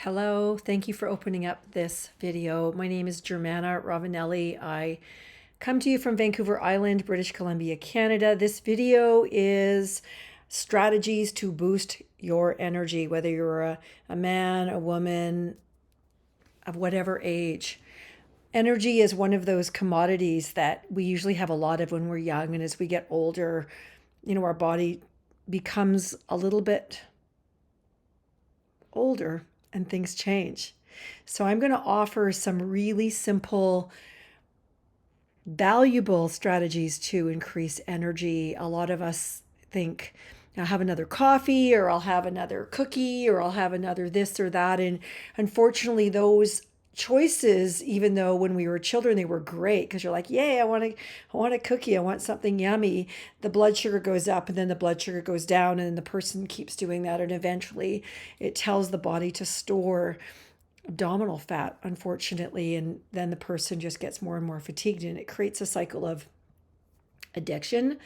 Hello, thank you for opening up this video. My name is Germana Ravanelli. I come to you from Vancouver Island, British Columbia, Canada. This video is strategies to boost your energy, whether you're a man, a woman, of whatever age. Energy is one of those commodities that we usually have a lot of when we're young, and as we get older, our body becomes a little bit older and things change. So I'm going to offer some really simple, valuable strategies to increase energy. A lot of us think, I'll have another coffee, or I'll have another cookie, or I'll have another this or that. And unfortunately, those choices, even though when we were children they were great, because you're like, yay, I want a cookie, I want something yummy, the blood sugar goes up and then the blood sugar goes down, and then the person keeps doing that, and eventually it tells the body to store abdominal fat, unfortunately, and then the person just gets more and more fatigued, and it creates a cycle of addiction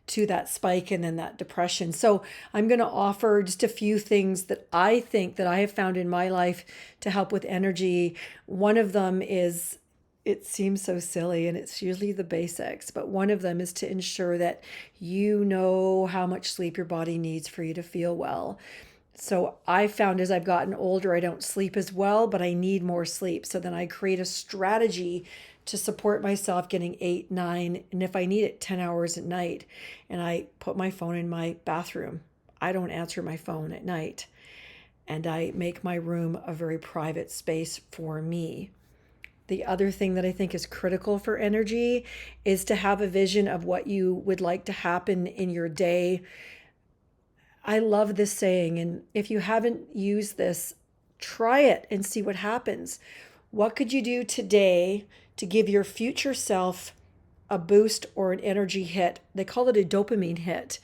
to that spike and then that depression. So I'm going to offer just a few things that I think that I have found in my life to help with energy. One of them is, it seems so silly and it's usually the basics, but one of them is to ensure that you know how much sleep your body needs for you to feel well. So I found as I've gotten older, I don't sleep as well, but I need more sleep. So then I create a strategy to support myself getting 8, 9, and if I need it, 10 hours at night. And I put my phone in my bathroom. I don't answer my phone at night. And I make my room a very private space for me. The other thing that I think is critical for energy is to have a vision of what you would like to happen in your day. I love this saying, and if you haven't used this, try it and see what happens. What could you do today to give your future self a boost or an energy hit? They call it a dopamine hit.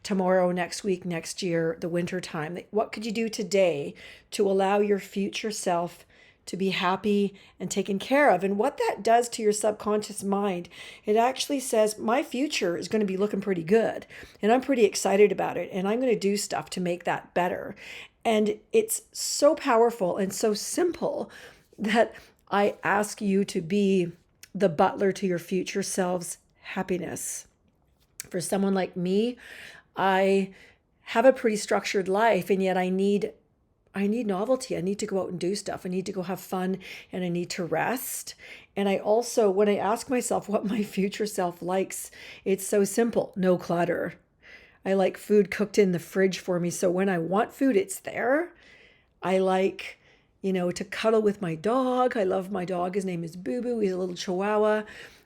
Tomorrow, next week, next year, the winter time. What could you do today to allow your future self to be happy and taken care of? And what that does to your subconscious mind, it actually says, my future is going to be looking pretty good, and I'm pretty excited about it, and I'm going to do stuff to make that better. And it's so powerful and so simple that I ask you to be the butler to your future self's happiness. For someone like me, I have a pretty structured life, and yet I need novelty. I need to go out and do stuff. I need to go have fun, and I need to rest. And I also, when I ask myself what my future self likes, it's so simple. No clutter. I like food cooked in the fridge for me. So when I want food, it's there. I like, to cuddle with my dog. I love my dog. His name is Boo Boo. He's a little Chihuahua.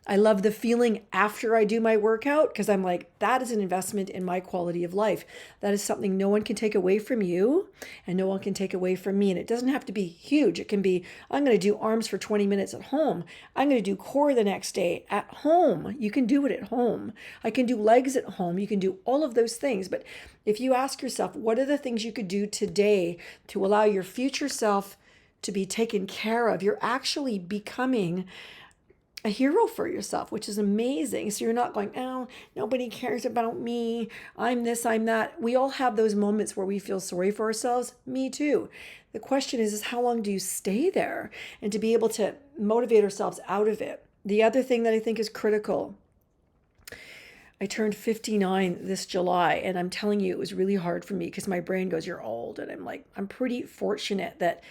I love the feeling after I do my workout, because I'm like, that is an investment in my quality of life. That is something no one can take away from you, and no one can take away from me. And it doesn't have to be huge. It can be, I'm going to do arms for 20 minutes at home. I'm going to do core the next day at home. You can do it at home. I can do legs at home. You can do all of those things. But if you ask yourself, what are the things you could do today to allow your future self to be taken care of, you're actually becoming a hero for yourself, which is amazing. So you're not going, oh, nobody cares about me. I'm this, I'm that. We all have those moments where we feel sorry for ourselves. Me too. The question is how long do you stay there? And to be able to motivate ourselves out of it. The other thing that I think is critical, I turned 59 this July, and I'm telling you, it was really hard for me because my brain goes, you're old. And I'm like, I'm pretty fortunate that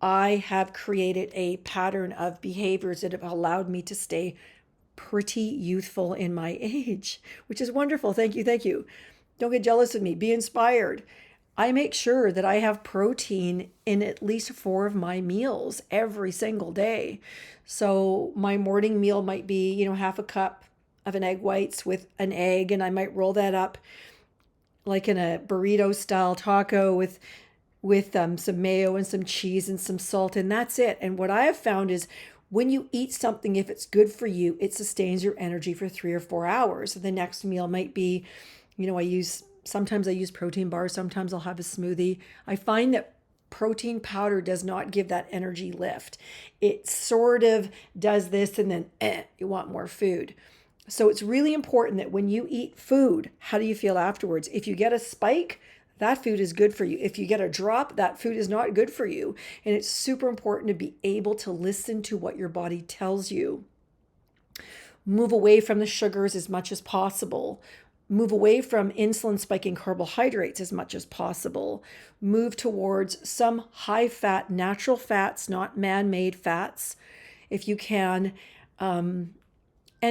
I have created a pattern of behaviors that have allowed me to stay pretty youthful in my age, which is wonderful. Thank you. Thank you. Don't get jealous of me. Be inspired. I make sure that I have protein in at least 4 of my meals every single day. So my morning meal might be, half a cup of an egg whites with an egg, and I might roll that up like in a burrito style taco with some mayo and some cheese and some salt, and that's it. And what I have found is when you eat something, if it's good for you, it sustains your energy for 3 or 4 hours. The next meal might be, sometimes I use protein bars, sometimes I'll have a smoothie. I find that protein powder does not give that energy lift. It sort of does this, and then you want more food. So it's really important that when you eat food, how do you feel afterwards? If you get a spike, that food is good for you. If you get a drop, that food is not good for you. And it's super important to be able to listen to what your body tells you. Move away from the sugars as much as possible. Move away from insulin spiking carbohydrates as much as possible. Move towards some high fat, natural fats, not man made fats, if you can. And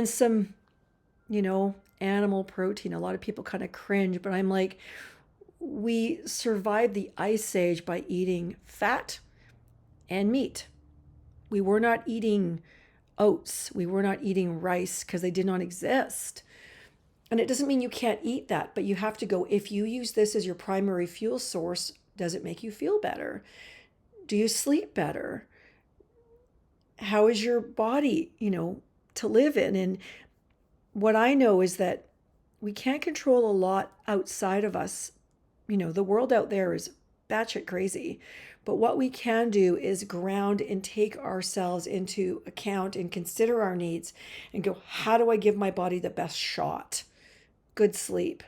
some, animal protein. A lot of people kind of cringe, but I'm like, we survived the ice age by eating fat and meat. We were not eating oats. We were not eating rice because they did not exist. And it doesn't mean you can't eat that, but you have to go, if you use this as your primary fuel source, does it make you feel better? Do you sleep better? How is your body, to live in? And what I know is that we can't control a lot outside of us. The world out there is batshit crazy. But what we can do is ground and take ourselves into account and consider our needs and go, how do I give my body the best shot? Good sleep.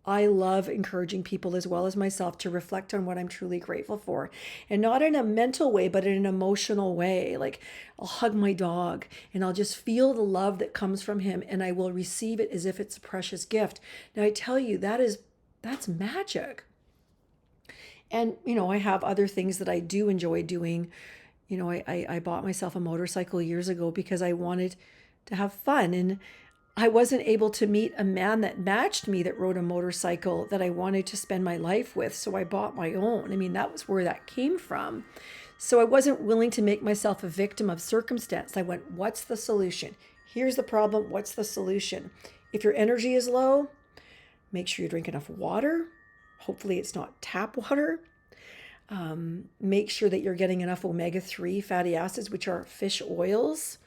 I love encouraging people as well as myself to reflect on what I'm truly grateful for. And not in a mental way, but in an emotional way. Like I'll hug my dog and I'll just feel the love that comes from him and I will receive it as if it's a precious gift. Now I tell you, that's magic. And, I have other things that I do enjoy doing. I bought myself a motorcycle years ago because I wanted to have fun. And I wasn't able to meet a man that matched me that rode a motorcycle that I wanted to spend my life with. So I bought my own. I mean, that was where that came from. So I wasn't willing to make myself a victim of circumstance. I went, what's the solution? Here's the problem. What's the solution? If your energy is low, make sure you drink enough water. Hopefully it's not tap water. Make sure that you're getting enough omega-3 fatty acids, which are fish oils.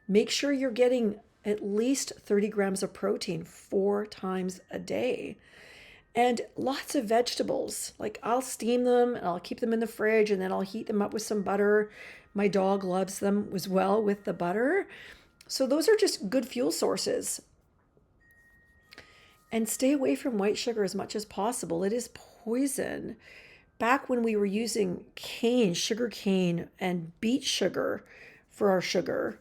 Make sure you're getting at least 30 grams of protein 4 times a day. And lots of vegetables. Like I'll steam them and I'll keep them in the fridge and then I'll heat them up with some butter. My dog loves them as well with the butter. So those are just good fuel sources. And stay away from white sugar as much as possible. It is poison. Back when we were using sugar cane, and beet sugar for our sugar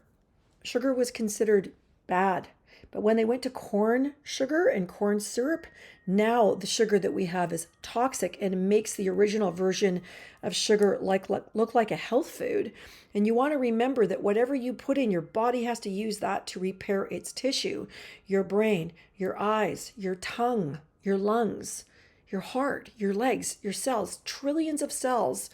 was considered bad. But when they went to corn sugar and corn syrup, now the sugar that we have is toxic and makes the original version of sugar look like a health food. And you want to remember that whatever you put in, your body has to use that to repair its tissue, your brain, your eyes, your tongue, your lungs, your heart, your legs, your cells. Trillions of cells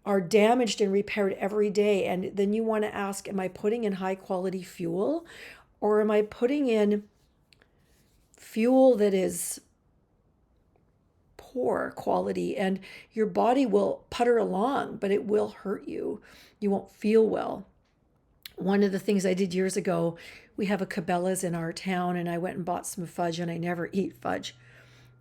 are damaged and repaired every day. And then you want to ask, am I putting in high quality fuel? Or am I putting in fuel that is poor quality? And your body will putter along, but it will hurt you. You won't feel well. One of the things I did years ago, we have a Cabela's in our town, and I went and bought some fudge, and I never eat fudge.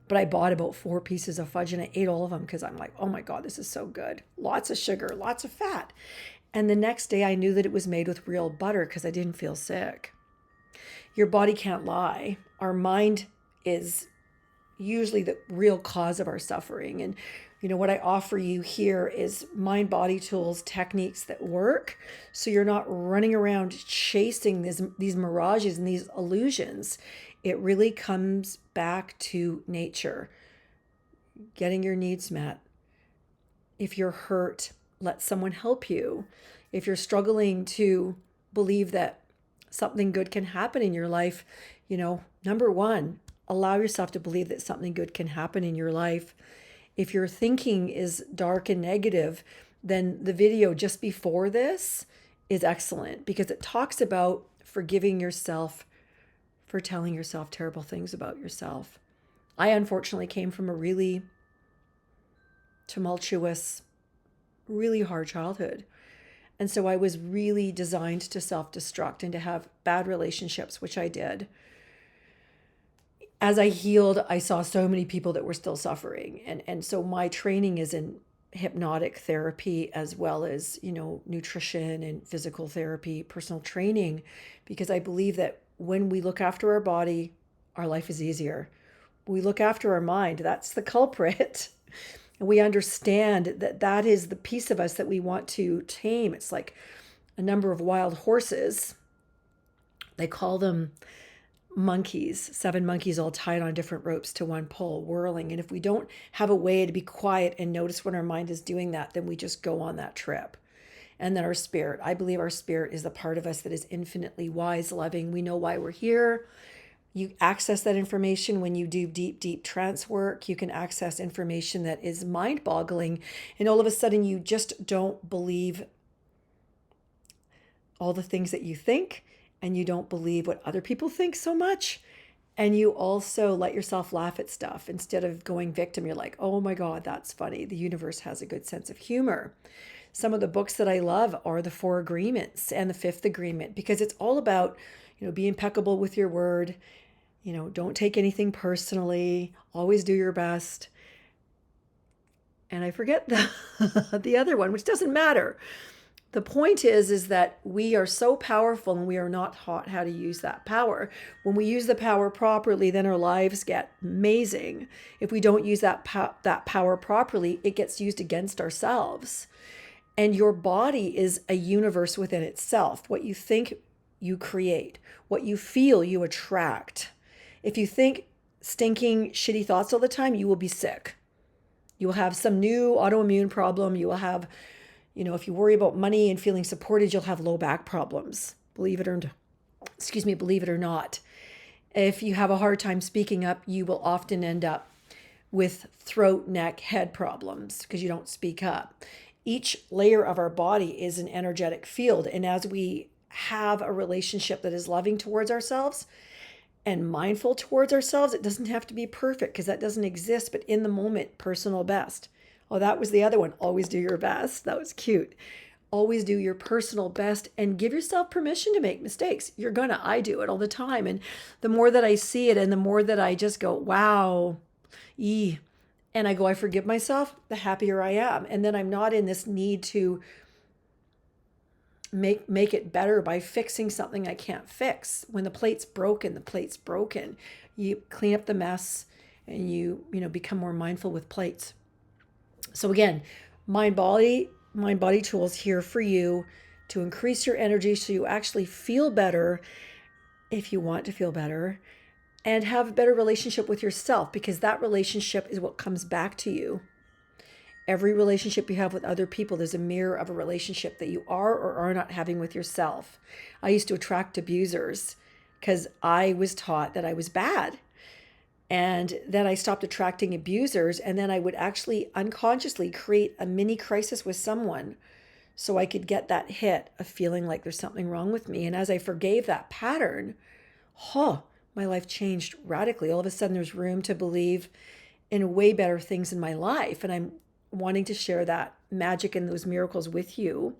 But I bought about 4 pieces of fudge and I ate all of them because I'm like, oh my God, this is so good. Lots of sugar, lots of fat. And the next day I knew that it was made with real butter because I didn't feel sick. Your body can't lie. Our mind is usually the real cause of our suffering. And what I offer you here is mind body tools, techniques that work. So you're not running around chasing these mirages and these illusions. It really comes back to nature, getting your needs met. If you're hurt, let someone help you. If you're struggling to believe that something good can happen in your life, number one, allow yourself to believe that something good can happen in your life. If your thinking is dark and negative, then the video just before this is excellent because it talks about forgiving yourself for telling yourself terrible things about yourself. I unfortunately came from a really tumultuous, really hard childhood. And so I was really designed to self-destruct and to have bad relationships, which I did. As I healed, I saw so many people that were still suffering. And so my training is in hypnotic therapy as well as, nutrition and physical therapy, personal training, because I believe that when we look after our body, our life is easier. we look after our mind. That's the culprit. And we understand that that is the piece of us that we want to tame. It's like a number of wild horses. They call them monkeys, 7 monkeys all tied on different ropes to one pole, whirling. And if we don't have a way to be quiet and notice when our mind is doing that, then we just go on that trip. And then our spirit, I believe our spirit is the part of us that is infinitely wise, loving. We know why we're here. You access that information when you do deep, deep trance work. You can access information that is mind-boggling. And all of a sudden, you just don't believe all the things that you think, and you don't believe what other people think so much. And you also let yourself laugh at stuff. Instead of going victim, you're like, oh my God, that's funny. The universe has a good sense of humor. Some of the books that I love are The 4 Agreements and The Fifth Agreement, because it's all about, be impeccable with your word. Don't take anything personally. Always do your best. And I forget the other one, which doesn't matter. The point is that we are so powerful and we are not taught how to use that power. When we use the power properly, then our lives get amazing. If we don't use that power properly, it gets used against ourselves. And your body is a universe within itself. What you think, you create. What you feel, you attract. If you think stinking, shitty thoughts all the time, you will be sick. You will have some new autoimmune problem. You will have, if you worry about money and feeling supported, you'll have low back problems. Believe it or not. If you have a hard time speaking up, you will often end up with throat, neck, head problems because you don't speak up. Each layer of our body is an energetic field. And as we have a relationship that is loving towards ourselves and mindful towards ourselves, it doesn't have to be perfect because that doesn't exist, but in the moment, personal best. Oh, that was the other one. Always do your best. That was cute. Always do your personal best and give yourself permission to make mistakes. I do it all the time. And the more that I see it and the more that I just go, wow, and I go, I forgive myself, the happier I am. And then I'm not in this need to make it better by fixing something I can't fix. When the plate's broken, the plate's broken. You clean up the mess and you become more mindful with plates. So again, mind body tools here for you to increase your energy so you actually feel better if you want to feel better. And have a better relationship with yourself, because that relationship is what comes back to you. Every relationship you have with other people, there's a mirror of a relationship that you are or are not having with yourself. I used to attract abusers because I was taught that I was bad. And then I stopped attracting abusers, and then I would actually unconsciously create a mini crisis with someone so I could get that hit of feeling like there's something wrong with me. And as I forgave that pattern, my life changed radically. All of a sudden, there's room to believe in way better things in my life. And I'm wanting to share that magic and those miracles with you.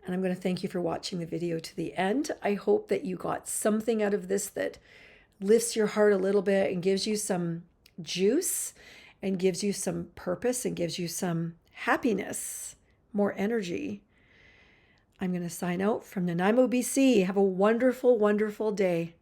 And I'm going to thank you for watching the video to the end. I hope that you got something out of this that lifts your heart a little bit and gives you some juice and gives you some purpose and gives you some happiness, more energy. I'm going to sign out from Nanaimo, BC. Have a wonderful, wonderful day.